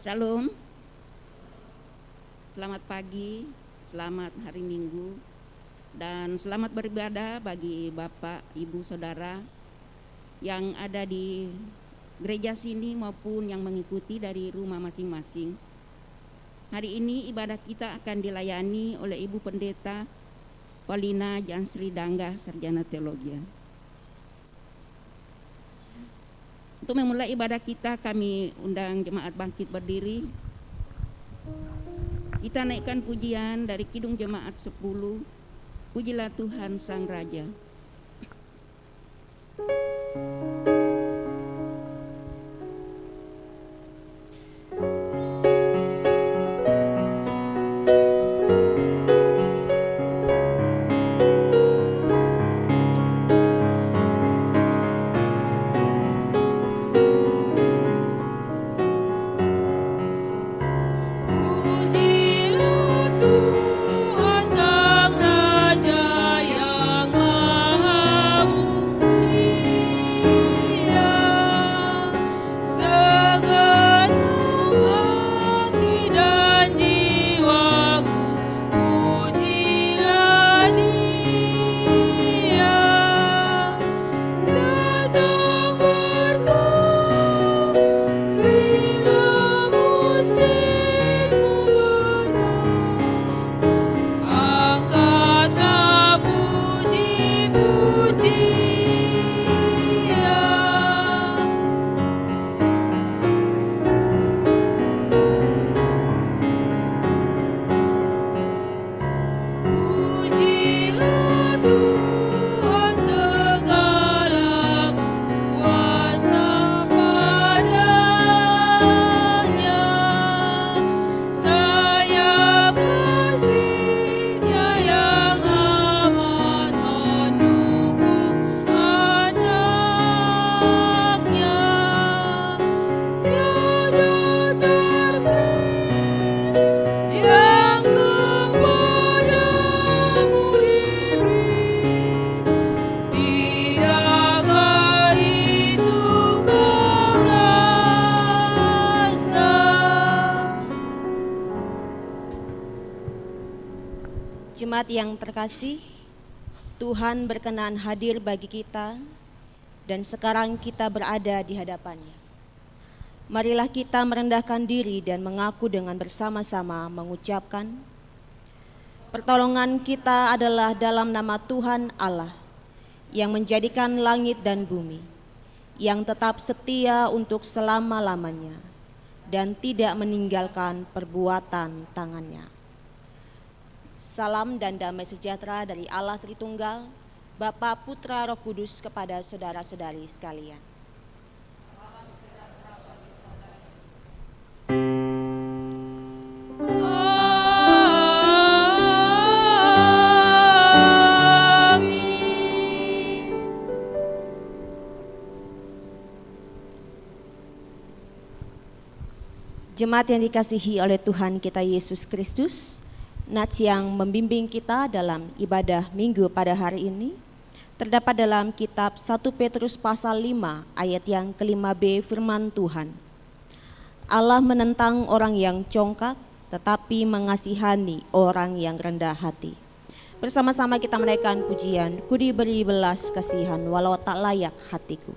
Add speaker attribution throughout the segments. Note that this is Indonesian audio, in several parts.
Speaker 1: Salam, selamat pagi, selamat hari Minggu, dan selamat beribadah bagi Bapak, Ibu, Saudara yang ada di gereja sini maupun yang mengikuti dari rumah masing-masing. Hari ini ibadah kita akan dilayani oleh Ibu Pendeta Paulina Jansri Dangga, Sarjana Teologi. Untuk memulai ibadah kita, kami undang jemaat bangkit berdiri. Kita naikkan pujian dari Kidung Jemaat 10, Pujilah Tuhan Sang Raja.
Speaker 2: Jemaat yang terkasih, Tuhan berkenan hadir bagi kita dan sekarang kita berada di hadapannya. Marilah kita merendahkan diri dan mengaku dengan bersama-sama mengucapkan, pertolongan kita adalah dalam nama Tuhan Allah yang menjadikan langit dan bumi, yang tetap setia untuk selama-lamanya dan tidak meninggalkan perbuatan tangannya. Salam dan damai sejahtera dari Allah Tritunggal, Bapa, Putra, Roh Kudus kepada saudara-saudari sekalian. Jemaat yang dikasihi oleh Tuhan kita Yesus Kristus, Nats yang membimbing kita dalam ibadah minggu pada hari ini terdapat dalam kitab 1 Petrus pasal 5 ayat yang ke-5b firman Tuhan. Allah menentang orang yang congkak tetapi mengasihani orang yang rendah hati. Bersama-sama kita menaikkan pujian, ku diberi belas kasihan walau tak layak hatiku.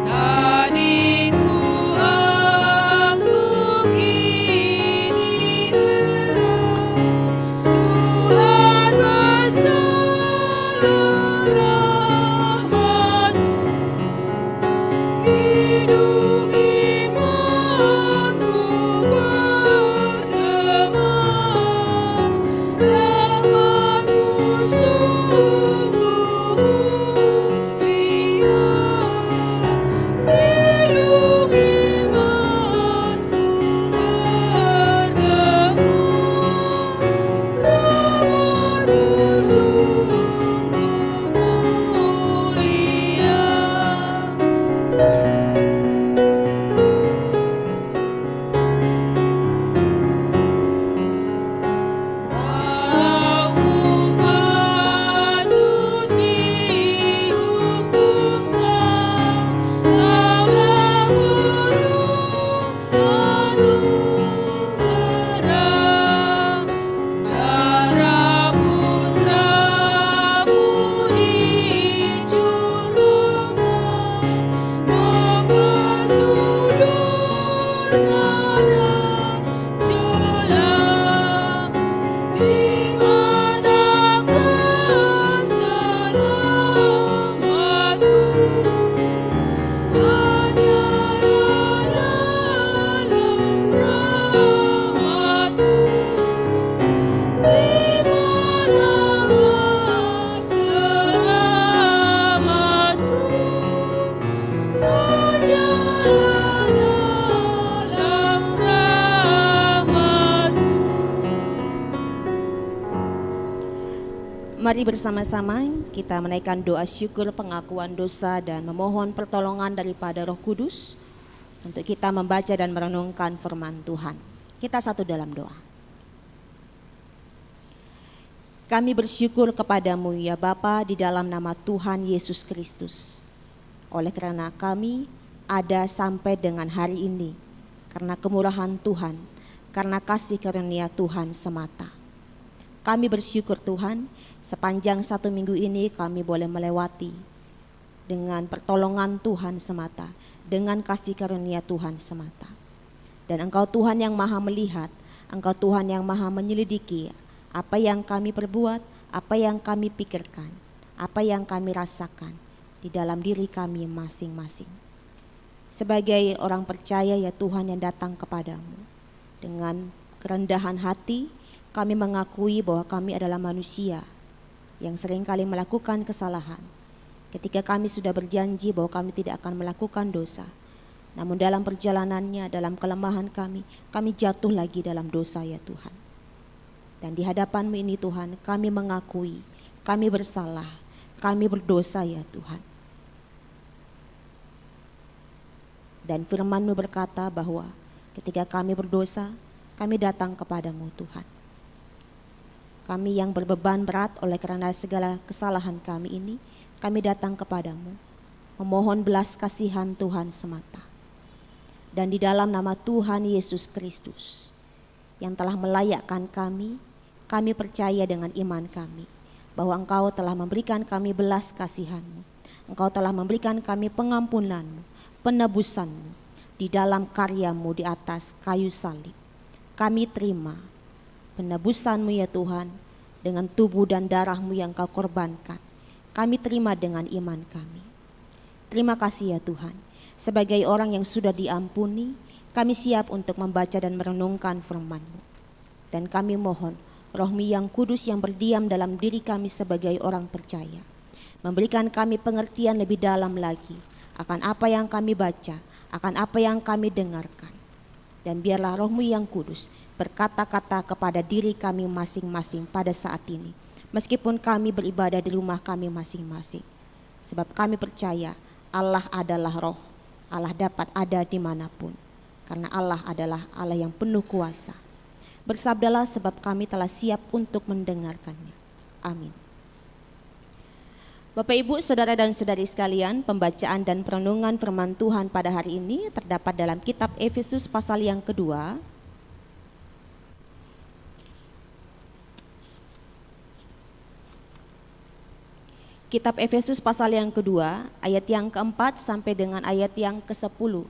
Speaker 3: Tadi
Speaker 2: Mari bersama-sama kita menaikkan doa syukur pengakuan dosa dan memohon pertolongan daripada Roh Kudus untuk kita membaca dan merenungkan firman Tuhan. Kita satu dalam doa. Kami bersyukur kepadamu ya Bapa di dalam nama Tuhan Yesus Kristus. Oleh karena kami ada sampai dengan hari ini, karena kemurahan Tuhan, karena kasih karunia Tuhan semata. Kami bersyukur Tuhan, sepanjang 1 minggu ini kami boleh melewati dengan pertolongan Tuhan semata, dengan kasih karunia Tuhan semata. Dan Engkau Tuhan yang maha melihat, Engkau Tuhan yang maha menyelidiki apa yang kami perbuat, apa yang kami pikirkan, apa yang kami rasakan di dalam diri kami masing-masing. Sebagai orang percaya ya Tuhan yang datang kepadamu, dengan kerendahan hati, kami mengakui bahwa kami adalah manusia yang seringkali melakukan kesalahan. Ketika kami sudah berjanji bahwa kami tidak akan melakukan dosa, namun dalam perjalanannya, dalam kelemahan kami jatuh lagi dalam dosa ya Tuhan. Dan di hadapan-Mu ini Tuhan, kami mengakui, kami bersalah, kami berdosa ya Tuhan. Dan firman-Mu berkata bahwa ketika kami berdosa, kami datang kepadamu Tuhan. Kami yang berbeban berat oleh karena segala kesalahan kami ini, kami datang kepadamu, memohon belas kasihan Tuhan semata. Dan di dalam nama Tuhan Yesus Kristus, yang telah melayakkan kami percaya dengan iman kami, bahwa Engkau telah memberikan kami belas kasihan-Mu, Engkau telah memberikan kami pengampunan-Mu, penebusan-Mu, di dalam karya-Mu di atas kayu salib. Kami terima penebusan-Mu ya Tuhan, dengan tubuh dan darah-Mu yang Kau korbankan. Kami terima dengan iman kami. Terima kasih ya Tuhan, sebagai orang yang sudah diampuni, kami siap untuk membaca dan merenungkan firman-Mu. Dan kami mohon Roh-Mu yang kudus yang berdiam dalam diri kami sebagai orang percaya, memberikan kami pengertian lebih dalam lagi akan apa yang kami baca, akan apa yang kami dengarkan. Dan biarlah Roh-Mu yang kudus berkata-kata kepada diri kami masing-masing pada saat ini, meskipun kami beribadah di rumah kami masing-masing. Sebab kami percaya Allah adalah Roh, Allah dapat ada dimanapun, karena Allah adalah Allah yang penuh kuasa. Bersabdalah sebab kami telah siap untuk mendengarkannya. Amin. Bapak Ibu, Saudara dan Saudari sekalian, pembacaan dan perenungan firman Tuhan pada hari ini terdapat dalam kitab Efesus pasal yang kedua. Kitab Efesus pasal yang kedua, ayat yang keempat sampai dengan ayat yang ke-10.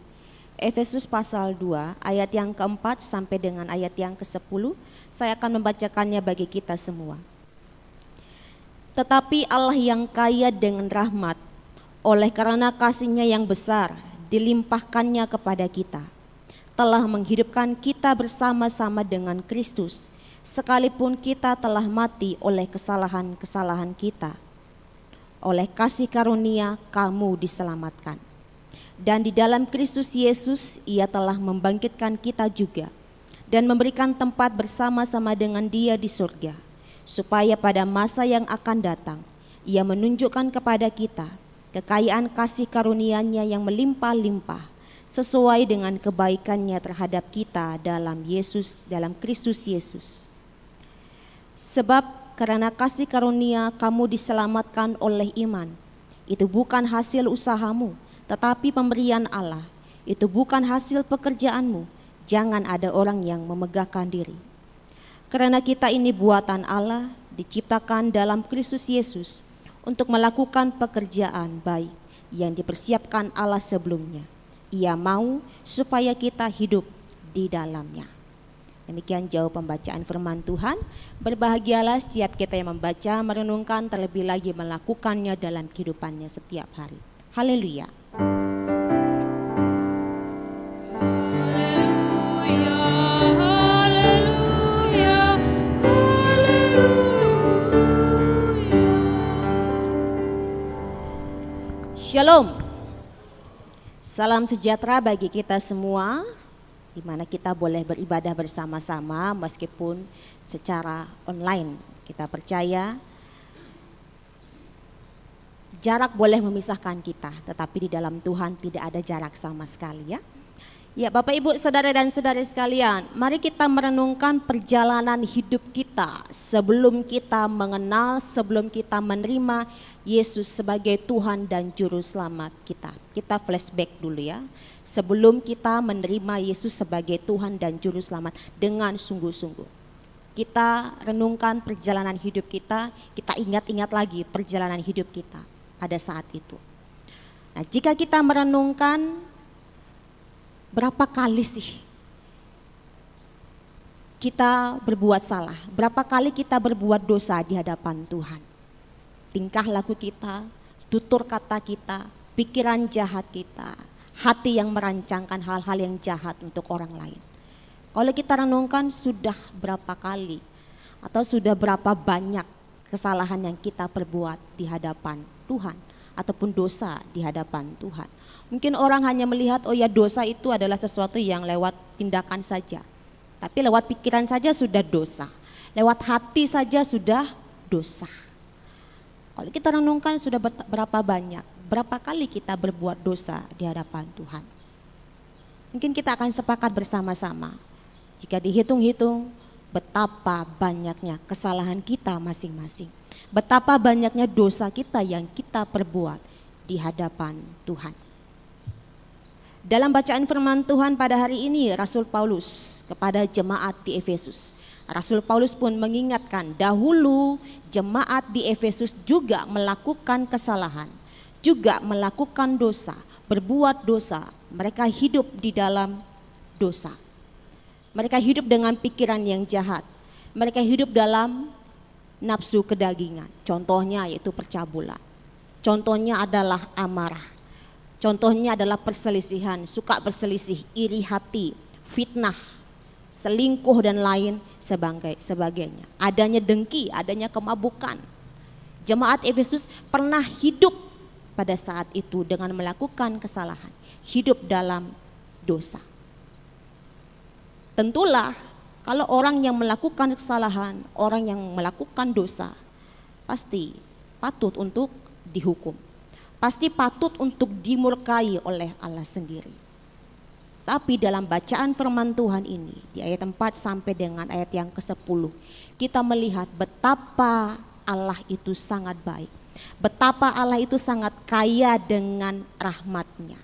Speaker 2: Efesus pasal 2, ayat yang keempat sampai dengan ayat yang ke-10. Saya akan membacakannya bagi kita semua. Tetapi Allah yang kaya dengan rahmat, oleh karena kasih-Nya yang besar dilimpahkannya kepada kita, telah menghidupkan kita bersama-sama dengan Kristus, sekalipun kita telah mati oleh kesalahan-kesalahan kita. Oleh kasih karunia kamu diselamatkan. Dan di dalam Kristus Yesus Ia telah membangkitkan kita juga, dan memberikan tempat bersama-sama dengan Dia di surga, supaya pada masa yang akan datang Ia menunjukkan kepada kita kekayaan kasih karunia-Nya yang melimpah-limpah sesuai dengan kebaikan-Nya terhadap kita dalam Kristus Yesus. Sebab karena kasih karunia kamu diselamatkan oleh iman. Itu bukan hasil usahamu, tetapi pemberian Allah. Itu bukan hasil pekerjaanmu. Jangan ada orang yang memegahkan diri. Karena kita ini buatan Allah, diciptakan dalam Kristus Yesus untuk melakukan pekerjaan baik yang dipersiapkan Allah sebelumnya. Ia mau supaya kita hidup di dalamnya. Demikian jauh pembacaan firman Tuhan. Berbahagialah setiap kita yang membaca, merenungkan, terlebih lagi melakukannya dalam kehidupannya setiap hari. Haleluya. Shalom. Salam sejahtera bagi kita semua, di mana kita boleh beribadah bersama-sama meskipun secara online. Kita percaya Jarak boleh memisahkan kita, tetapi di dalam Tuhan tidak ada jarak sama sekali ya. Ya Bapak Ibu Saudara dan Saudari sekalian, mari kita merenungkan perjalanan hidup kita sebelum kita mengenal, sebelum kita menerima Yesus sebagai Tuhan dan Juru Selamat kita. Kita flashback dulu ya, sebelum kita menerima Yesus sebagai Tuhan dan Juru Selamat dengan sungguh-sungguh. Kita renungkan perjalanan hidup kita ingat-ingat lagi perjalanan hidup kita pada saat itu. Nah, jika kita merenungkan berapa kali sih kita berbuat salah? Berapa kali kita berbuat dosa di hadapan Tuhan? Tingkah laku kita, tutur kata kita, pikiran jahat kita, hati yang merancangkan hal-hal yang jahat untuk orang lain. Kalau kita renungkan sudah berapa kali atau sudah berapa banyak kesalahan yang kita perbuat di hadapan Tuhan ataupun dosa di hadapan Tuhan. Mungkin orang hanya melihat, oh ya dosa itu adalah sesuatu yang lewat tindakan saja. Tapi lewat pikiran saja sudah dosa. Lewat hati saja sudah dosa. Kalau kita renungkan sudah berapa banyak, berapa kali kita berbuat dosa di hadapan Tuhan. Mungkin kita akan sepakat bersama-sama. Jika dihitung-hitung, betapa banyaknya kesalahan kita masing-masing. Betapa banyaknya dosa kita yang kita perbuat di hadapan Tuhan. Dalam bacaan firman Tuhan pada hari ini, Rasul Paulus kepada jemaat di Efesus. Rasul Paulus pun mengingatkan dahulu jemaat di Efesus juga melakukan kesalahan, juga melakukan dosa, berbuat dosa. Mereka hidup di dalam dosa. Mereka hidup dengan pikiran yang jahat. Mereka hidup dalam nafsu kedagingan. Contohnya yaitu percabulan. Contohnya adalah amarah. Contohnya adalah perselisihan, suka berselisih, iri hati, fitnah, selingkuh dan lain sebagainya. Adanya dengki, adanya kemabukan. Jemaat Efesus pernah hidup pada saat itu dengan melakukan kesalahan, hidup dalam dosa. Tentulah kalau orang yang melakukan kesalahan, orang yang melakukan dosa, pasti patut untuk dihukum. Pasti patut untuk dimurkai oleh Allah sendiri. Tapi dalam bacaan firman Tuhan ini, di ayat 4 sampai dengan ayat yang ke-10, kita melihat betapa Allah itu sangat baik. Betapa Allah itu sangat kaya dengan rahmat-Nya.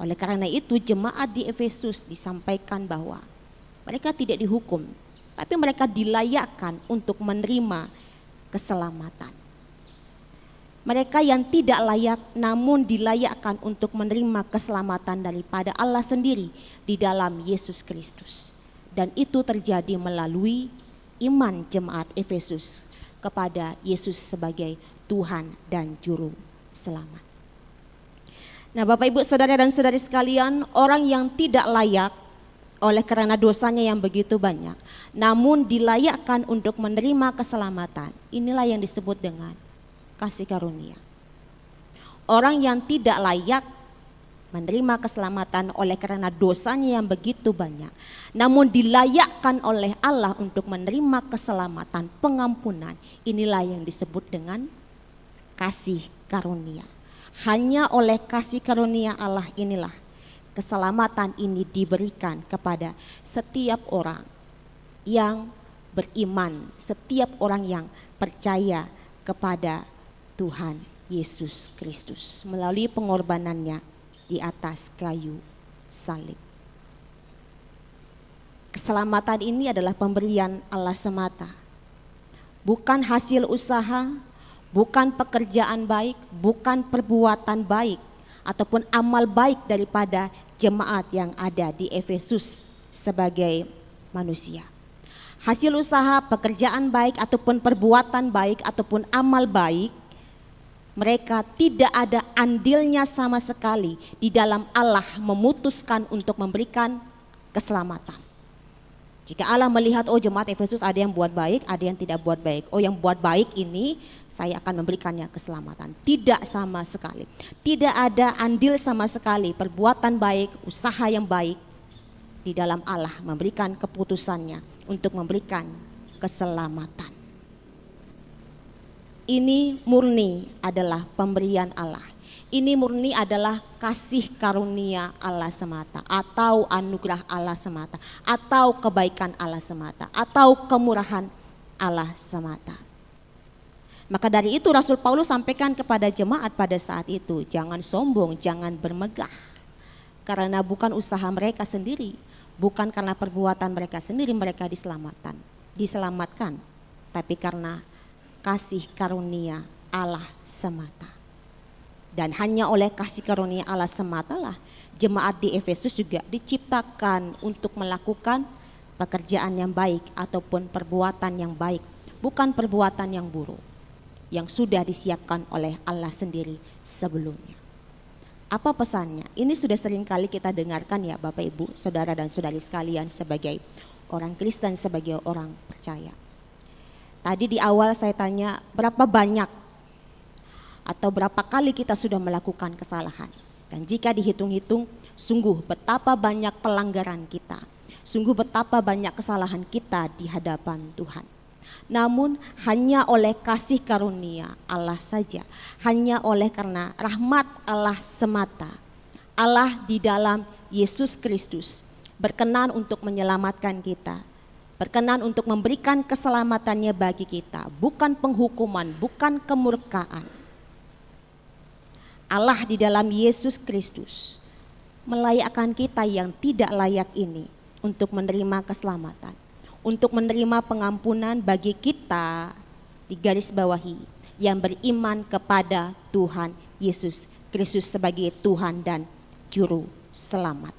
Speaker 2: Oleh karena itu jemaat di Efesus disampaikan bahwa mereka tidak dihukum, tapi mereka dilayakkan untuk menerima keselamatan. Mereka yang tidak layak namun dilayakkan untuk menerima keselamatan daripada Allah sendiri di dalam Yesus Kristus. Dan itu terjadi melalui iman jemaat Efesus kepada Yesus sebagai Tuhan dan Juru Selamat. Nah Bapak Ibu Saudara dan Saudari sekalian, orang yang tidak layak oleh karena dosanya yang begitu banyak, namun dilayakkan untuk menerima keselamatan, inilah yang disebut dengan kasih karunia. Orang yang tidak layak menerima keselamatan oleh karena dosanya yang begitu banyak, namun dilayakkan oleh Allah untuk menerima keselamatan, pengampunan, inilah yang disebut dengan kasih karunia. Hanya oleh kasih karunia Allah inilah keselamatan ini diberikan kepada setiap orang yang beriman, setiap orang yang percaya kepada Tuhan Yesus Kristus melalui pengorbanannya di atas kayu salib. Keselamatan ini adalah pemberian Allah semata. Bukan hasil usaha, bukan pekerjaan baik, bukan perbuatan baik ataupun amal baik daripada jemaat yang ada di Efesus sebagai manusia. Hasil usaha, pekerjaan baik ataupun perbuatan baik ataupun amal baik, mereka tidak ada andilnya sama sekali di dalam Allah memutuskan untuk memberikan keselamatan. Jika Allah melihat, oh jemaat Efesus ada yang buat baik, ada yang tidak buat baik. Oh yang buat baik ini saya akan memberikannya keselamatan. Tidak sama sekali. Tidak ada andil sama sekali perbuatan baik, usaha yang baik di dalam Allah memberikan keputusannya untuk memberikan keselamatan. Ini murni adalah pemberian Allah. Ini murni adalah kasih karunia Allah semata, atau anugerah Allah semata, atau kebaikan Allah semata, atau kemurahan Allah semata. Maka dari itu Rasul Paulus sampaikan kepada jemaat pada saat itu, jangan sombong, jangan bermegah. Karena bukan usaha mereka sendiri, bukan karena perbuatan mereka sendiri mereka diselamatkan, tapi karena kasih karunia Allah semata. Dan hanya oleh kasih karunia Allah sematalah jemaat di Efesus juga diciptakan untuk melakukan pekerjaan yang baik ataupun perbuatan yang baik, bukan perbuatan yang buruk yang sudah disiapkan oleh Allah sendiri sebelumnya. Apa pesannya? Ini sudah sering kali kita dengarkan ya Bapak Ibu, saudara dan saudari sekalian, sebagai orang Kristen, sebagai orang percaya. Tadi di awal saya tanya berapa banyak atau berapa kali kita sudah melakukan kesalahan. Dan jika dihitung-hitung, sungguh betapa banyak pelanggaran kita, sungguh betapa banyak kesalahan kita di hadapan Tuhan. Namun hanya oleh kasih karunia Allah saja, hanya oleh karena rahmat Allah semata, Allah di dalam Yesus Kristus berkenan untuk menyelamatkan kita, berkenan untuk memberikan keselamatannya bagi kita, bukan penghukuman, bukan kemurkaan. Allah di dalam Yesus Kristus melayakkan kita yang tidak layak ini untuk menerima keselamatan, untuk menerima pengampunan bagi kita, di garis bawahi, yang beriman kepada Tuhan Yesus Kristus sebagai Tuhan dan Juru Selamat.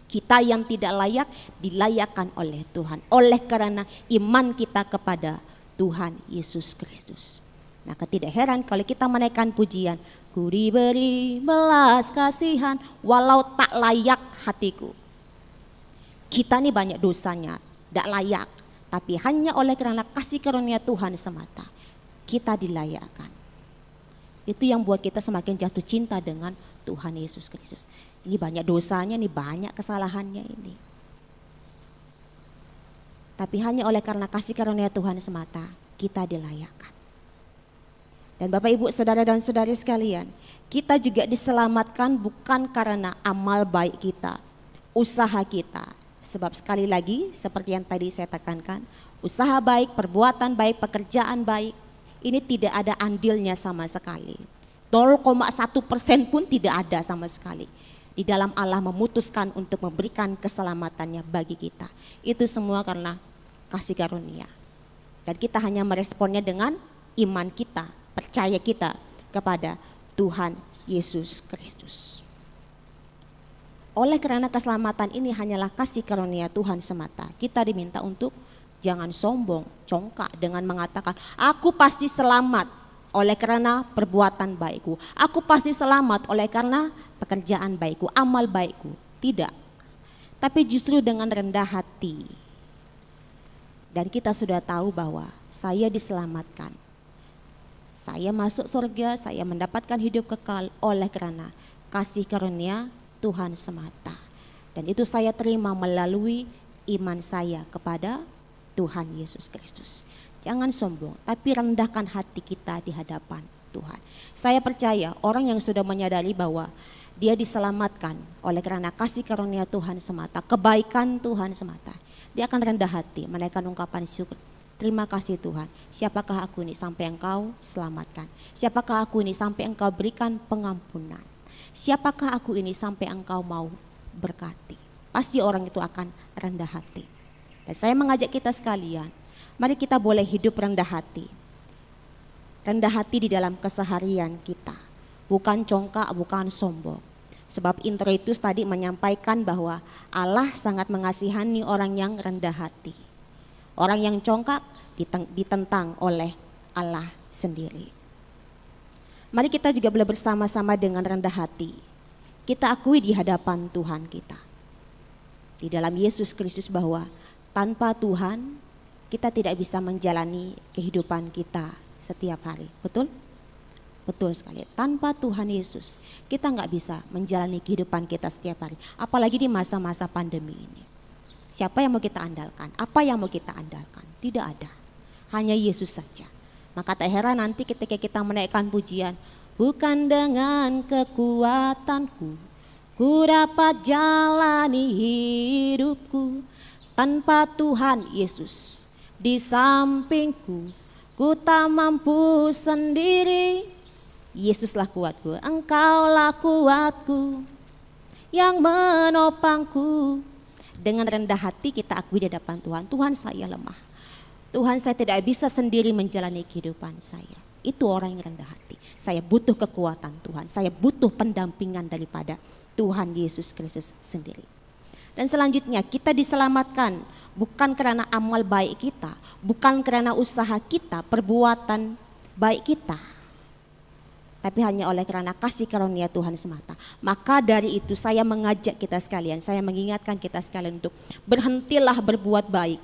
Speaker 2: Kita yang tidak layak dilayakkan oleh Tuhan oleh karena iman kita kepada Tuhan Yesus Kristus. Nah, tidak heran kalau kita menaikkan pujian, ku diberi belas kasihan walau tak layak hatiku. Kita ini banyak dosanya, tidak layak, tapi hanya oleh karena kasih karunia Tuhan semata kita dilayakkan. Itu yang buat kita semakin jatuh cinta dengan Tuhan Yesus Kristus. Ini banyak dosanya, ini banyak kesalahannya ini. Tapi hanya oleh karena kasih karunia Tuhan semata kita dilayakkan. Dan Bapak Ibu saudara dan saudari sekalian, kita juga diselamatkan bukan karena amal baik kita, usaha kita. Sebab sekali lagi seperti yang tadi saya tekankan, usaha baik, perbuatan baik, pekerjaan baik, ini tidak ada andilnya sama sekali. 0,1% pun tidak ada sama sekali. Di dalam Allah memutuskan untuk memberikan keselamatannya bagi kita. Itu semua karena kasih karunia. Dan kita hanya meresponnya dengan iman kita, percaya kita kepada Tuhan Yesus Kristus. Oleh karena keselamatan ini hanyalah kasih karunia Tuhan semata, kita diminta untuk jangan sombong, congkak dengan mengatakan, aku pasti selamat oleh karena perbuatan baikku. Aku pasti selamat oleh karena pekerjaan baikku, amal baikku. Tidak. Tapi justru dengan rendah hati. Dan kita sudah tahu bahwa saya diselamatkan. Saya masuk surga, saya mendapatkan hidup kekal oleh karena kasih karunia Tuhan semata. Dan itu saya terima melalui iman saya kepada Tuhan Yesus Kristus. Jangan sombong, tapi rendahkan hati kita di hadapan Tuhan. Saya percaya orang yang sudah menyadari bahwa dia diselamatkan oleh karena kasih karunia Tuhan semata, kebaikan Tuhan semata, dia akan rendah hati menaikkan ungkapan syukur. Terima kasih Tuhan, siapakah aku ini sampai Engkau selamatkan? Siapakah aku ini sampai Engkau berikan pengampunan? Siapakah aku ini sampai Engkau mau berkati? Pasti orang itu akan rendah hati. Dan saya mengajak kita sekalian, mari kita boleh hidup rendah hati. Rendah hati di dalam keseharian kita, bukan congkak, bukan sombong. Sebab introitus tadi menyampaikan bahwa Allah sangat mengasihani orang yang rendah hati. Orang yang congkak ditentang oleh Allah sendiri. Mari kita juga boleh bersama-sama dengan rendah hati. Kita akui di hadapan Tuhan kita. Di dalam Yesus Kristus bahwa tanpa Tuhan kita tidak bisa menjalani kehidupan kita setiap hari. Betul? Betul sekali. Tanpa Tuhan Yesus kita nggak bisa menjalani kehidupan kita setiap hari. Apalagi di masa-masa pandemi ini. Siapa yang mau kita andalkan? Apa yang mau kita andalkan? Tidak ada. Hanya Yesus saja. Maka tak heran nanti ketika kita menaikkan pujian, bukan dengan kekuatanku, ku dapat jalani hidupku, tanpa Tuhan Yesus di sampingku, ku tak mampu sendiri. Yesuslah kuatku, Engkaulah kuatku yang menopangku. Dengan rendah hati kita akui di hadapan Tuhan, Tuhan saya lemah, Tuhan saya tidak bisa sendiri menjalani kehidupan saya. Itu orang yang rendah hati. Saya butuh kekuatan Tuhan, saya butuh pendampingan daripada Tuhan Yesus Kristus sendiri. Dan selanjutnya kita diselamatkan bukan karena amal baik kita, bukan karena usaha kita, perbuatan baik kita, tapi hanya oleh karena kasih karunia Tuhan semata. Maka dari itu saya mengajak kita sekalian, saya mengingatkan kita sekalian untuk berhentilah berbuat baik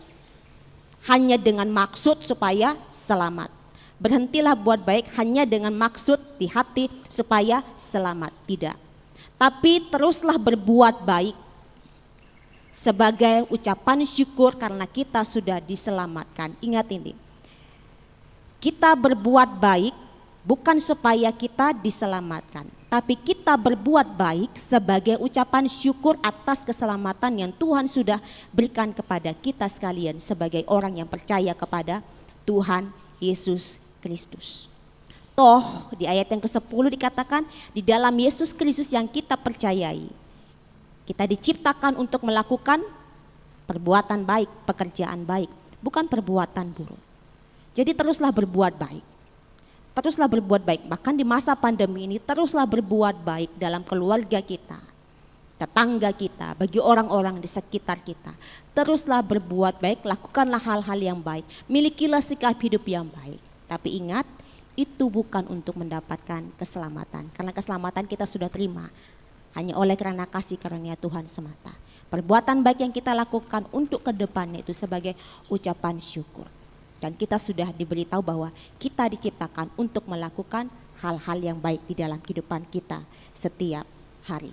Speaker 2: hanya dengan maksud supaya selamat. Berhentilah buat baik hanya dengan maksud di hati supaya selamat, tidak. Tapi teruslah berbuat baik sebagai ucapan syukur karena kita sudah diselamatkan. Ingat ini, kita berbuat baik bukan supaya kita diselamatkan, tapi kita berbuat baik sebagai ucapan syukur atas keselamatan yang Tuhan sudah berikan kepada kita sekalian sebagai orang yang percaya kepada Tuhan Yesus Kristus. Toh di ayat yang ke-10 dikatakan, di dalam Yesus Kristus yang kita percayai, kita diciptakan untuk melakukan perbuatan baik, pekerjaan baik, bukan perbuatan buruk. Jadi teruslah berbuat baik. Teruslah berbuat baik, bahkan di masa pandemi ini teruslah berbuat baik dalam keluarga kita, tetangga kita, bagi orang-orang di sekitar kita. Teruslah berbuat baik, lakukanlah hal-hal yang baik, milikilah sikap hidup yang baik. Tapi ingat, itu bukan untuk mendapatkan keselamatan, karena keselamatan kita sudah terima hanya oleh karena kasih karunia Tuhan semata. Perbuatan baik yang kita lakukan untuk kedepannya itu sebagai ucapan syukur. Dan kita sudah diberitahu bahwa kita diciptakan untuk melakukan hal-hal yang baik di dalam kehidupan kita setiap hari.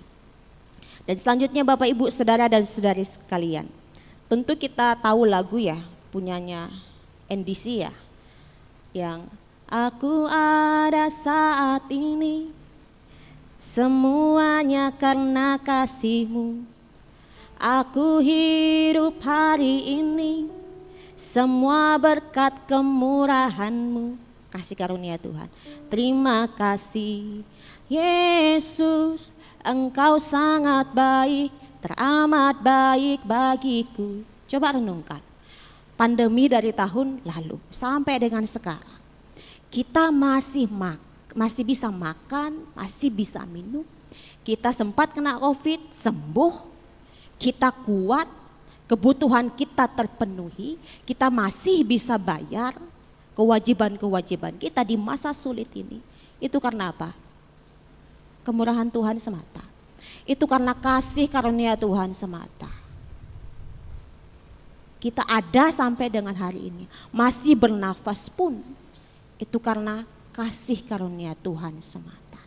Speaker 2: Dan selanjutnya Bapak Ibu Saudara dan Saudari sekalian, tentu kita tahu lagu ya, punyanya NDC ya, yang aku ada saat ini, semuanya karena kasih-Mu. Aku hidup hari ini, semua berkat kemurahan-Mu. Kasih karunia Tuhan. Terima kasih Yesus, Engkau sangat baik, teramat baik bagiku. Coba renungkan, pandemi dari tahun lalu sampai dengan sekarang, kita masih bisa makan, masih bisa minum. Kita sempat kena COVID, sembuh, kita kuat, kebutuhan kita terpenuhi, kita masih bisa bayar kewajiban-kewajiban kita di masa sulit ini. Itu karena apa? Kemurahan Tuhan semata. Itu karena kasih karunia Tuhan semata. Kita ada sampai dengan hari ini, masih bernafas pun, itu karena kasih karunia Tuhan semata.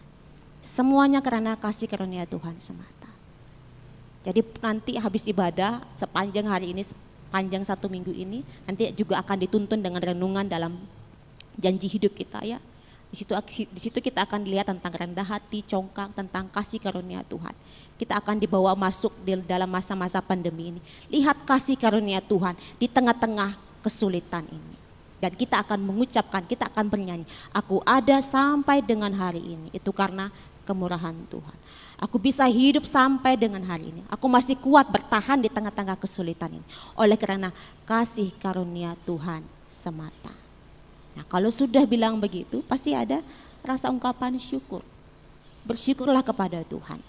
Speaker 2: Semuanya karena kasih karunia Tuhan semata. Jadi nanti habis ibadah sepanjang hari ini, sepanjang 1 minggu ini, nanti juga akan dituntun dengan renungan dalam janji hidup kita ya. Di situ kita akan dilihat tentang rendah hati, congkak, tentang kasih karunia Tuhan. Kita akan dibawa masuk di dalam masa-masa pandemi ini. Lihat kasih karunia Tuhan di tengah-tengah kesulitan ini. Dan kita akan mengucapkan, kita akan bernyanyi, aku ada sampai dengan hari ini. Itu karena kemurahan Tuhan. Aku bisa hidup sampai dengan hari ini. Aku masih kuat bertahan di tengah-tengah kesulitan ini. Oleh karena kasih karunia Tuhan semata. Nah, kalau sudah bilang begitu, pasti ada rasa ungkapan syukur. Bersyukurlah kepada Tuhan.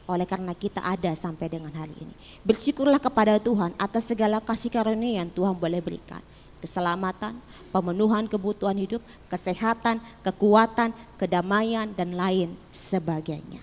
Speaker 2: Oleh karena kita ada sampai dengan hari ini. Bersyukurlah kepada Tuhan atas segala kasih karunia yang Tuhan boleh berikan. Keselamatan, pemenuhan kebutuhan hidup, kesehatan, kekuatan, kedamaian, dan lain sebagainya.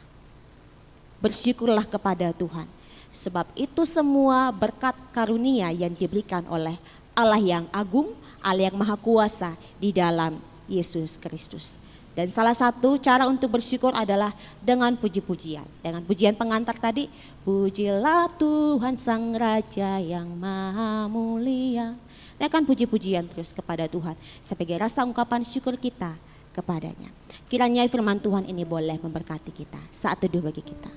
Speaker 2: Bersyukurlah kepada Tuhan, sebab itu semua berkat karunia yang diberikan oleh Allah yang agung, Allah yang maha kuasa di dalam Yesus Kristus. Dan salah satu cara untuk bersyukur adalah dengan puji-pujian. Dengan pujian pengantar tadi, pujilah Tuhan Sang Raja yang maha mulia. Naikkan puji-pujian terus kepada Tuhan sebagai rasa ungkapan syukur kita kepadanya. Kiranya firman Tuhan ini boleh memberkati kita. Saat teduh bagi kita.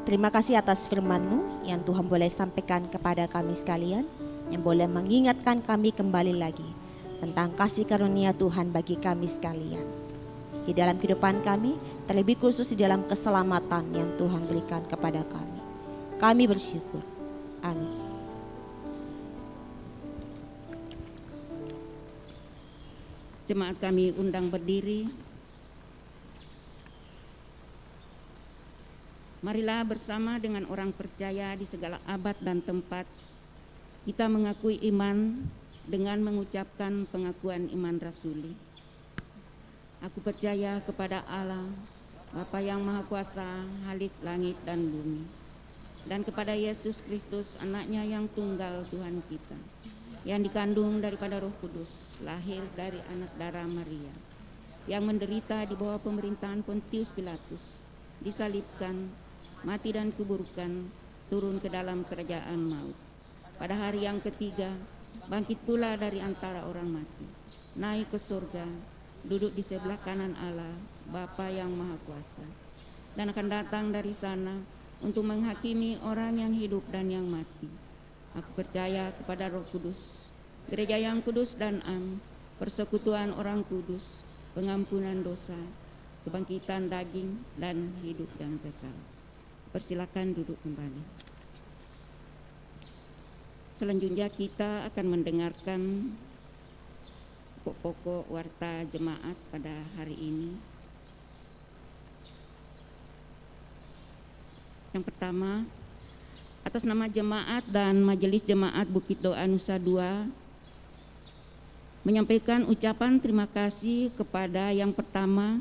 Speaker 2: Terima kasih atas firman-Mu yang Tuhan boleh sampaikan kepada kami sekalian, yang boleh mengingatkan kami kembali lagi tentang kasih karunia Tuhan bagi kami sekalian. Di dalam kehidupan kami, terlebih khusus di dalam keselamatan yang Tuhan berikan kepada kami. Kami bersyukur. Amin.
Speaker 1: Jemaat kami undang berdiri. Marilah bersama dengan orang percaya di segala abad dan tempat kita mengakui iman dengan mengucapkan pengakuan iman rasuli. Aku percaya kepada Allah, Bapa yang Maha Kuasa, Halik langit dan bumi, dan kepada Yesus Kristus, Anaknya yang tunggal Tuhan kita, yang dikandung daripada Roh Kudus, lahir dari anak darah Maria, yang menderita di bawah pemerintahan Pontius Pilatus, disalibkan, mati dan kuburkan, turun ke dalam kerajaan maut. Pada hari yang ketiga, bangkit pula dari antara orang mati, naik ke surga, duduk di sebelah kanan Allah, Bapa yang Maha Kuasa, dan akan datang dari sana untuk menghakimi orang yang hidup dan yang mati. Aku percaya kepada Roh Kudus, gereja yang kudus dan am, persekutuan orang kudus, pengampunan dosa, kebangkitan daging, dan hidup yang kekal. Persilakan duduk kembali. Selanjutnya kita akan mendengarkan pokok-pokok warta jemaat pada hari ini. Yang pertama, atas nama jemaat dan Majelis Jemaat Bukit Doa Nusa Dua, menyampaikan ucapan terima kasih kepada yang pertama,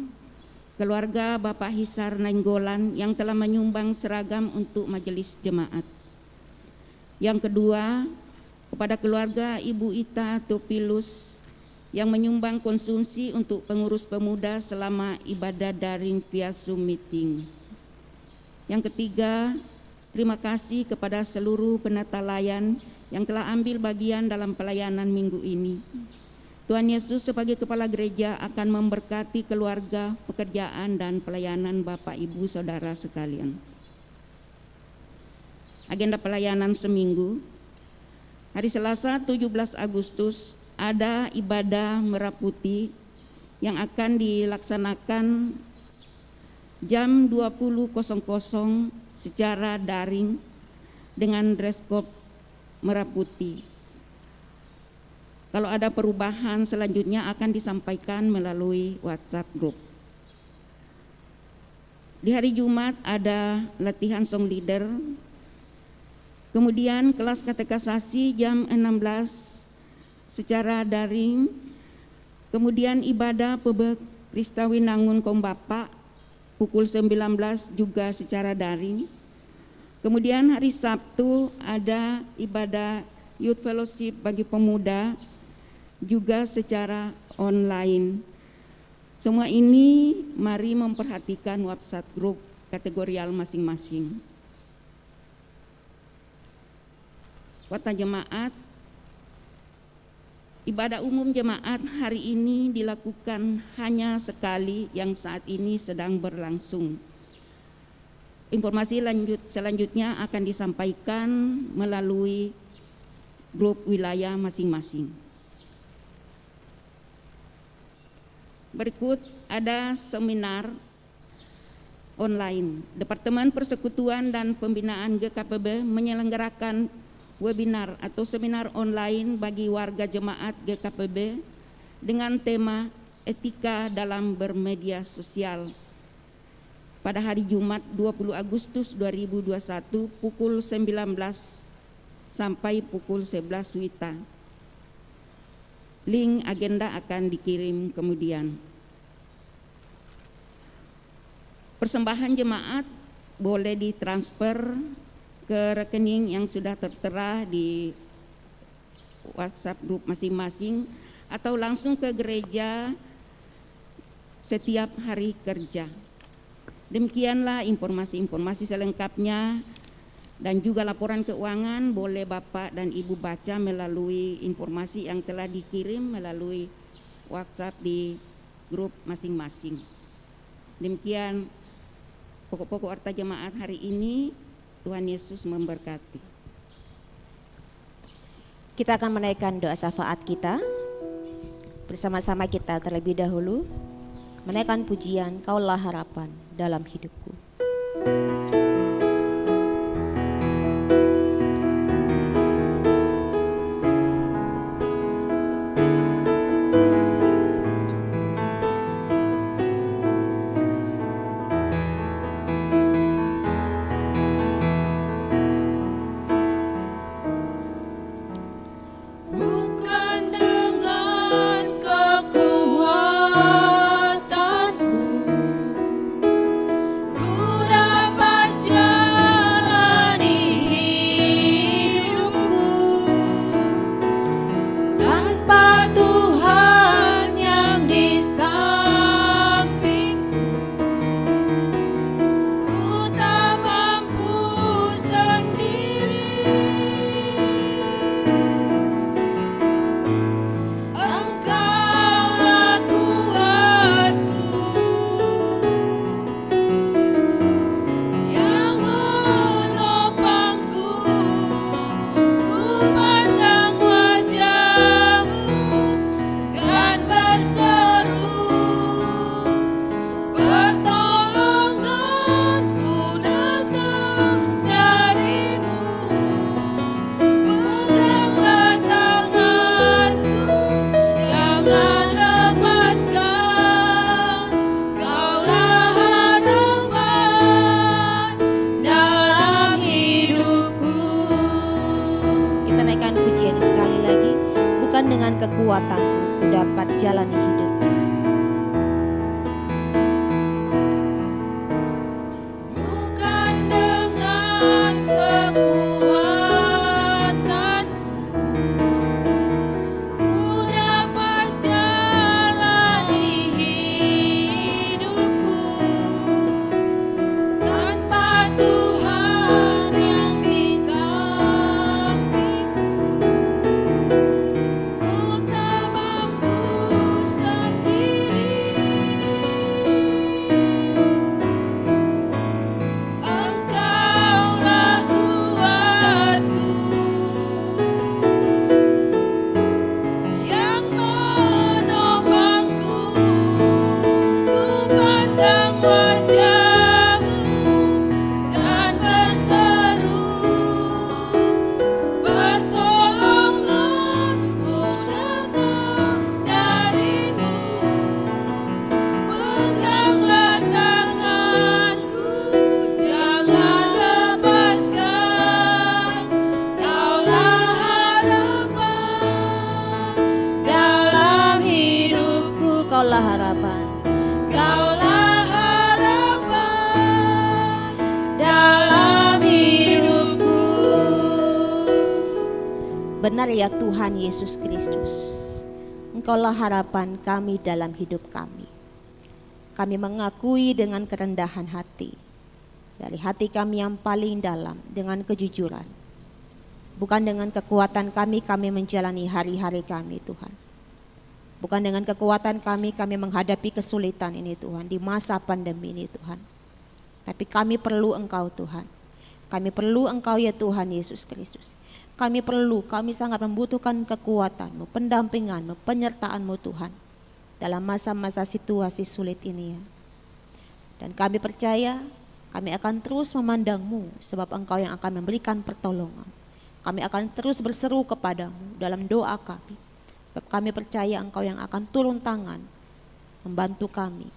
Speaker 1: keluarga Bapak Hisar Nainggolan yang telah menyumbang seragam untuk majelis jemaat. Yang kedua, kepada keluarga Ibu Ita Topilus yang menyumbang konsumsi untuk pengurus pemuda selama ibadah daring via Zoom meeting. Yang ketiga, terima kasih kepada seluruh penata layan yang telah ambil bagian dalam pelayanan minggu ini. Tuhan Yesus sebagai Kepala Gereja akan memberkati keluarga, pekerjaan, dan pelayanan Bapak, Ibu, Saudara sekalian. Agenda pelayanan seminggu. Hari Selasa 17 Agustus ada ibadah Merah Putih yang akan dilaksanakan jam 20.00 secara daring dengan dress code merah putih. Kalau ada perubahan selanjutnya akan disampaikan melalui WhatsApp group. Di hari Jumat ada latihan song leader, kemudian kelas katekisasi jam 16 secara daring, kemudian ibadah Pebek Kristawi Nangun Kombapa pukul 19 juga secara daring. Kemudian hari Sabtu ada ibadah Youth Fellowship bagi pemuda juga secara online. Semua ini mari memperhatikan WhatsApp group kategorial masing-masing. Warta jemaat, ibadah umum jemaat hari ini dilakukan hanya sekali yang saat ini sedang berlangsung. Informasi selanjutnya akan disampaikan melalui grup wilayah masing-masing. Berikut ada seminar online. Departemen Persekutuan dan Pembinaan GKPB menyelenggarakan webinar atau seminar online bagi warga jemaat GKPB dengan tema etika dalam bermedia sosial pada hari Jumat 20 Agustus 2021 pukul 19 sampai pukul 11 WITA. Link agenda akan dikirim kemudian. Persembahan jemaat boleh ditransfer ke rekening yang sudah tertera di WhatsApp group masing-masing atau langsung ke gereja setiap hari kerja. Demikianlah informasi-informasi selengkapnya dan juga laporan keuangan boleh Bapak dan Ibu baca melalui informasi yang telah dikirim melalui WhatsApp di grup masing-masing. Demikian pokok-pokok harta jemaat hari ini. Tuhan Yesus memberkati.
Speaker 2: Kita akan menaikkan doa syafaat kita. Bersama-sama kita terlebih dahulu menaikkan pujian Kaulah Harapan dalam hidupku. Dengan kekuatanku dapat jalani hidup.
Speaker 3: Bukan dengan kekuatanku ku dapat jalani hidupku, tanpa Tuhan yang di sampingku.
Speaker 2: Kaulah harapan,
Speaker 3: Kaulah harapan dalam hidupku.
Speaker 2: benar ya Tuhan Yesus Kristus, Engkaulah harapan kami dalam hidup kami. Kami mengakui dengan kerendahan hati, dari hati kami yang paling dalam, dengan kejujuran. Bukan dengan kekuatan kami menjalani hari-hari kami Tuhan. Bukan dengan kekuatan kami menghadapi kesulitan ini Tuhan, di masa pandemi ini Tuhan. Tapi kami perlu Engkau Tuhan. Kami perlu Engkau ya Tuhan Yesus Kristus. Kami sangat membutuhkan kekuatan-Mu, pendampingan-Mu, penyertaan-Mu Tuhan. Dalam masa-masa situasi sulit ini ya. Dan kami percaya kami akan terus memandang-Mu, sebab Engkau yang akan memberikan pertolongan. Kami akan terus berseru kepadamu dalam doa kami. Sebab kami percaya Engkau yang akan turun tangan, membantu kami,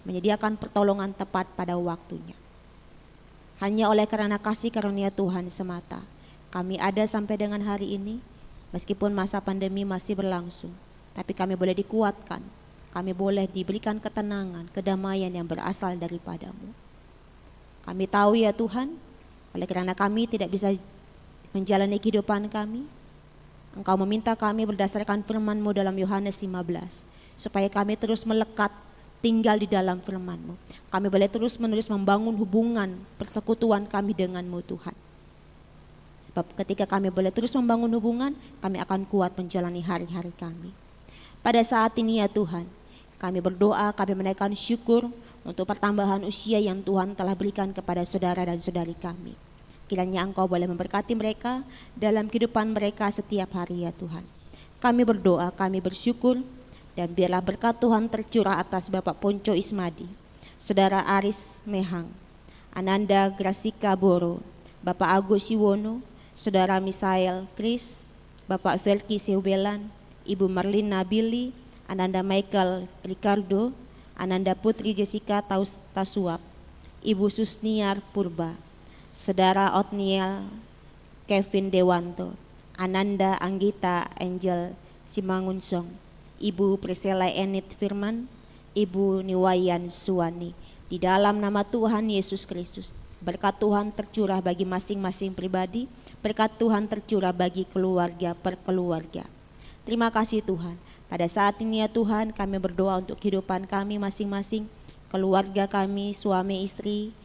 Speaker 2: menyediakan pertolongan tepat pada waktunya. Hanya oleh karena kasih karunia Tuhan semata, kami ada sampai dengan hari ini, meskipun masa pandemi masih berlangsung. Tapi kami boleh dikuatkan, kami boleh diberikan ketenangan, kedamaian yang berasal daripada-Mu. Kami tahu ya Tuhan, oleh karena kami tidak bisa menjalani kehidupan kami, Engkau meminta kami berdasarkan firman-Mu dalam Yohanes 15, supaya kami terus melekat tinggal di dalam firman-Mu. Kami boleh terus-menerus membangun hubungan persekutuan kami dengan-Mu Tuhan. Sebab ketika kami boleh terus membangun hubungan, kami akan kuat menjalani hari-hari kami. Pada saat ini ya Tuhan, kami berdoa, kami menaikkan syukur untuk pertambahan usia yang Tuhan telah berikan kepada saudara dan saudari kami. Kiranya Engkau boleh memberkati mereka dalam kehidupan mereka setiap hari ya Tuhan. Kami berdoa, kami bersyukur, dan biarlah berkat Tuhan tercurah atas Bapak Ponco Ismadi, Saudara Aris Mehang, Ananda Grasika Boro, Bapak Agus Iwono, Saudara Misael Kris, Bapak Velki Seubelan, Ibu Marlina Billy, Ananda Michael Ricardo, Ananda Putri Jessica Tasuap, Ibu Susniar Purba, Saudara Otniel Kevin Dewanto, Ananda Anggita Angel Simangunsong, Ibu Priscilla Enit Firman, Ibu Niwayan Suwani. Di dalam nama Tuhan Yesus Kristus, berkat Tuhan tercurah bagi masing-masing pribadi, berkat Tuhan tercurah bagi keluarga per keluarga. Terima kasih Tuhan. Pada saat ini ya Tuhan, kami berdoa untuk kehidupan kami masing-masing, keluarga kami, suami, istri,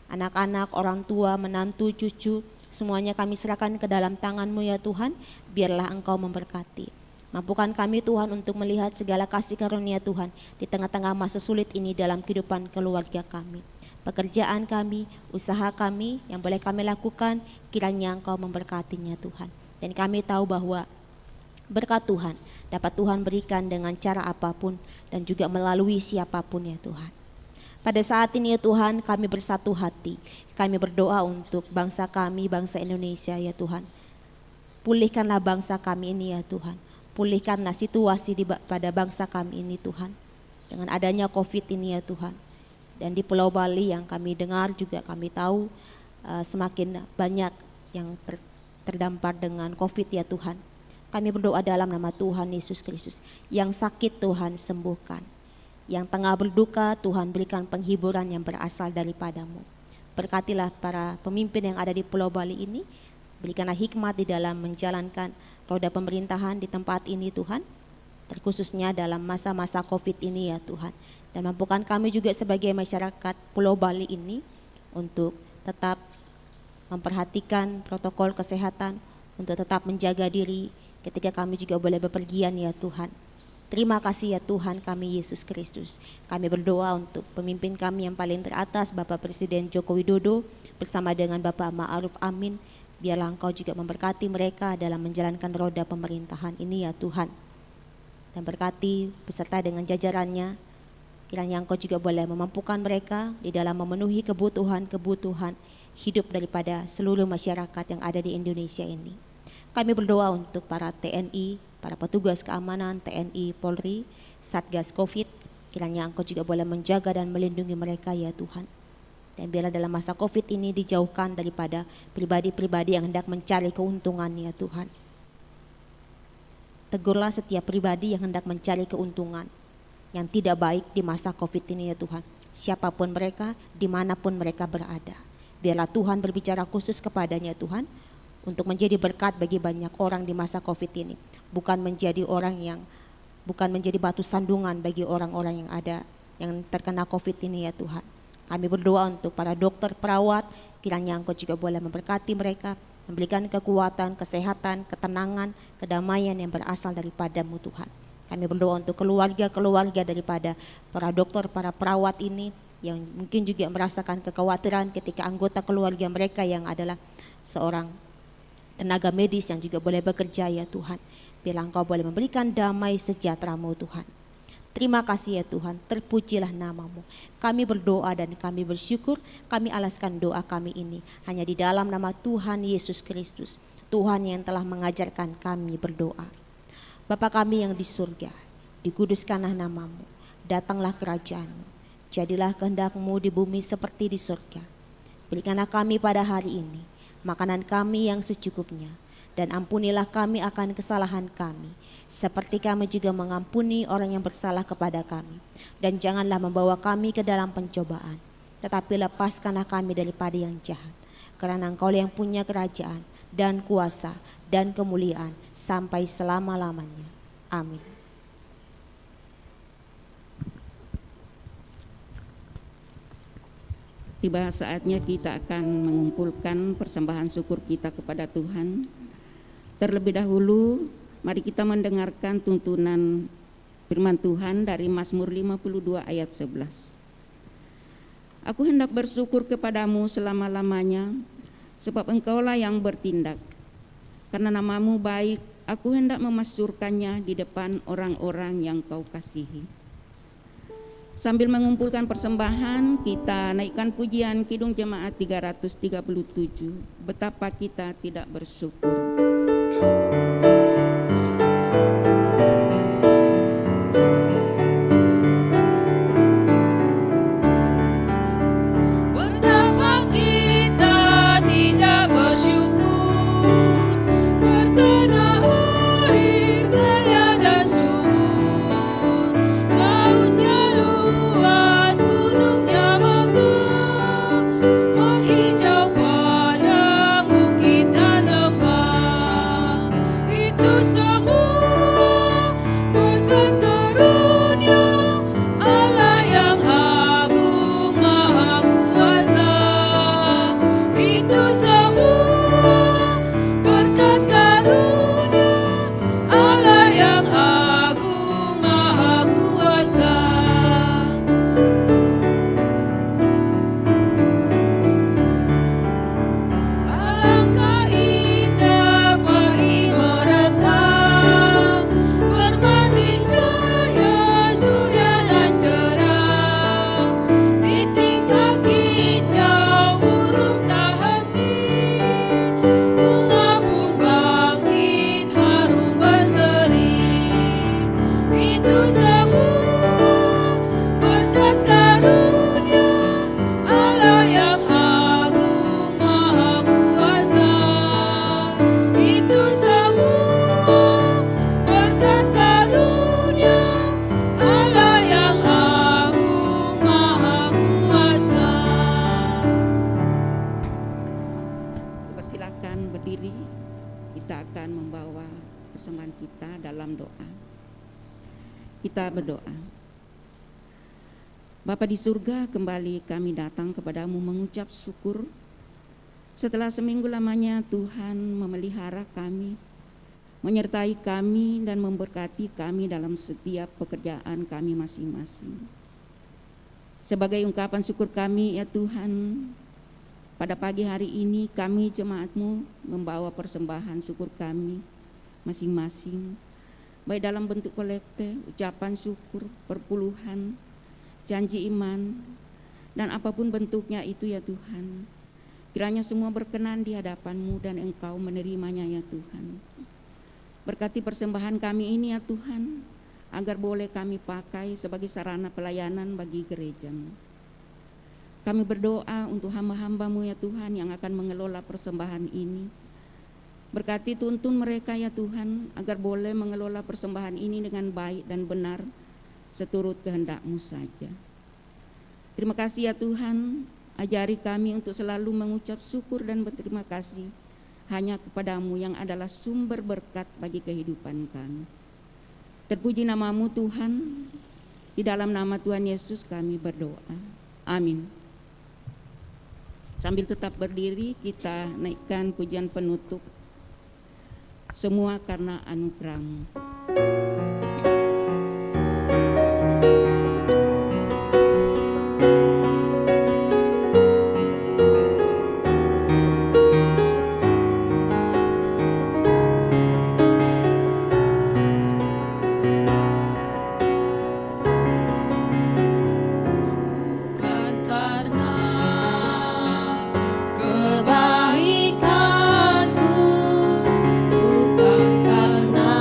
Speaker 2: anak-anak, orang tua, menantu, cucu, semuanya kami serahkan ke dalam tangan-Mu ya Tuhan, biarlah Engkau memberkati. Mampukan kami Tuhan untuk melihat segala kasih karunia Tuhan di tengah-tengah masa sulit ini dalam kehidupan keluarga kami. Pekerjaan kami, usaha kami yang boleh kami lakukan, kiranya Engkau memberkatinya Tuhan. Dan kami tahu bahwa berkat Tuhan dapat Tuhan berikan dengan cara apapun dan juga melalui siapapun ya Tuhan. Pada saat ini ya Tuhan, kami bersatu hati, kami berdoa untuk bangsa kami, bangsa Indonesia ya Tuhan. Pulihkanlah bangsa kami ini ya Tuhan, pulihkanlah situasi pada bangsa kami ini Tuhan. Dengan adanya COVID ini ya Tuhan, dan di Pulau Bali yang kami dengar juga kami tahu semakin banyak yang terdampar dengan COVID ya Tuhan. Kami berdoa dalam nama Tuhan Yesus Kristus, yang sakit Tuhan sembuhkan, yang tengah berduka Tuhan berikan penghiburan yang berasal daripada-Mu. Berkatilah para pemimpin yang ada di Pulau Bali ini, berikanlah hikmat di dalam menjalankan roda pemerintahan di tempat ini Tuhan, terkhususnya dalam masa-masa COVID ini ya Tuhan. Dan mampukan kami juga sebagai masyarakat Pulau Bali ini untuk tetap memperhatikan protokol kesehatan, untuk tetap menjaga diri ketika kami juga boleh bepergian ya Tuhan. Terima kasih ya Tuhan kami Yesus Kristus. Kami berdoa untuk pemimpin kami yang paling teratas, Bapak Presiden Joko Widodo bersama dengan Bapak Ma'ruf Amin. Biarlah Engkau juga memberkati mereka dalam menjalankan roda pemerintahan ini ya Tuhan. Dan berkati beserta dengan jajarannya, kiranya Engkau juga boleh memampukan mereka di dalam memenuhi kebutuhan-kebutuhan hidup daripada seluruh masyarakat yang ada di Indonesia ini. Kami berdoa untuk para TNI, para petugas keamanan TNI, Polri, Satgas COVID, kiranya Engkau juga boleh menjaga dan melindungi mereka ya Tuhan. Dan biarlah dalam masa COVID ini dijauhkan daripada pribadi-pribadi yang hendak mencari keuntungan ya Tuhan. Tegurlah setiap pribadi yang hendak mencari keuntungan yang tidak baik di masa COVID ini ya Tuhan. Siapapun mereka, dimanapun mereka berada. Biarlah Tuhan berbicara khusus kepadanya Tuhan, untuk menjadi berkat bagi banyak orang di masa COVID ini. Bukan menjadi batu sandungan bagi orang-orang yang ada, yang terkena COVID ini ya Tuhan. Kami berdoa untuk para dokter, perawat, kiranya Engkau juga boleh memberkati mereka, memberikan kekuatan, kesehatan, ketenangan, kedamaian yang berasal daripada-Mu Tuhan. Kami berdoa untuk keluarga-keluarga daripada para dokter, para perawat ini, yang mungkin juga merasakan kekhawatiran ketika anggota keluarga mereka yang adalah seorang tenaga medis yang juga boleh bekerja ya Tuhan. Biarlah Engkau boleh memberikan damai sejahtera-Mu Tuhan. Terima kasih ya Tuhan, terpujilah nama-Mu. Kami berdoa dan kami bersyukur, kami alaskan doa kami ini hanya di dalam nama Tuhan Yesus Kristus, Tuhan yang telah mengajarkan kami berdoa. Bapa kami yang di surga, dikuduskanlah nama-Mu, datanglah kerajaan-Mu, jadilah kehendak-Mu di bumi seperti di surga. Berikanlah kami pada hari ini makanan kami yang secukupnya, dan ampunilah kami akan kesalahan kami, seperti kami juga mengampuni orang yang bersalah kepada kami. Dan janganlah membawa kami ke dalam pencobaan, tetapi lepaskanlah kami daripada yang jahat. Karena Engkau yang punya kerajaan dan kuasa dan kemuliaan sampai selama-lamanya. Amin.
Speaker 1: Tiba saatnya kita akan mengumpulkan persembahan syukur kita kepada Tuhan. Terlebih dahulu, mari kita mendengarkan tuntunan firman Tuhan dari Mazmur 52 ayat 11. Aku hendak bersyukur kepadamu selama-lamanya, sebab engkaulah yang bertindak. Karena namamu baik, aku hendak memasyurkannya di depan orang-orang yang kau kasihi. Sambil mengumpulkan persembahan, kita naikkan pujian Kidung Jemaat 337, betapa kita tidak bersyukur.
Speaker 3: Betapa kita tidak bersyukur, bertanah air kaya dan subur, lautnya luas, gunungnya megah, menghijau padang, bukit dan lembah. Itu semua berkat karunia Allah yang agung maha kuasa. Itu semua berkat karunia Allah yang agung maha kuasa. Alangkah indah pagi meretang, bermandi cahaya surya dan cerah. Di tingkah kicau burung tak henti, bunga pun bangkit harum berseri. Itu semua berkat karunia Allah yang agung maha kuasa. Itu semua berkat karunia Allah yang agung maha kuasa.
Speaker 1: Persilakan berdiri, kita akan membawa persembahan kita dalam doa. Kita berdoa. Bapa di surga, kembali kami datang kepadamu mengucap syukur. Setelah seminggu lamanya Tuhan memelihara kami, menyertai kami dan memberkati kami dalam setiap pekerjaan kami masing-masing. Sebagai ungkapan syukur kami ya Tuhan, pada pagi hari ini kami jemaat-Mu membawa persembahan syukur kami masing-masing, baik dalam bentuk kolekte, ucapan syukur, perpuluhan, janji iman, dan apapun bentuknya itu ya Tuhan. Kiranya semua berkenan di hadapan-Mu dan Engkau menerimanya ya Tuhan. Berkati persembahan kami ini ya Tuhan, agar boleh kami pakai sebagai sarana pelayanan bagi gereja-Mu. Kami berdoa untuk hamba-hamba-Mu ya Tuhan yang akan mengelola persembahan ini. Berkati tuntun mereka ya Tuhan, agar boleh mengelola persembahan ini dengan baik dan benar, seturut kehendak-Mu saja. Terima kasih ya Tuhan, ajari kami untuk selalu mengucap syukur dan berterima kasih hanya kepadamu yang adalah sumber berkat bagi kehidupan kami. Terpuji nama-Mu Tuhan, di dalam nama Tuhan Yesus kami berdoa. Amin. Sambil tetap berdiri, kita naikkan pujian penutup. Semua karena anugerah-Mu.
Speaker 3: Bukan karena kebaikanku, bukan karena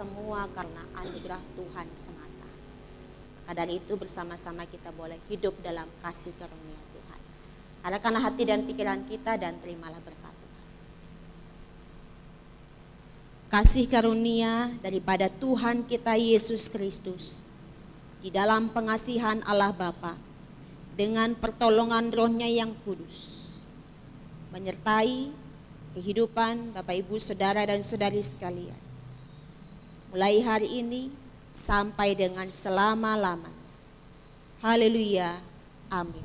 Speaker 2: semua karena anugerah Tuhan semata. Maka dari itu bersama-sama kita boleh hidup dalam kasih karunia Tuhan. Arahkanlah hati dan pikiran kita dan terimalah berkat Tuhan. Kasih karunia daripada Tuhan kita Yesus Kristus di dalam pengasihan Allah Bapa dengan pertolongan Roh-Nya yang kudus menyertai kehidupan Bapak Ibu Saudara dan Saudari sekalian, mulai hari ini sampai dengan selama-lamanya. Haleluya. Amin.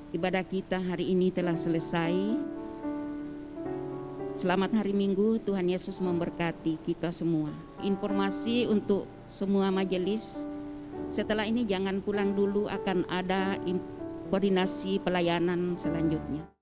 Speaker 1: Ibadah kita hari ini telah selesai. Selamat hari Minggu, Tuhan Yesus memberkati kita semua. Informasi untuk semua majelis, setelah ini jangan pulang dulu, akan ada koordinasi pelayanan selanjutnya.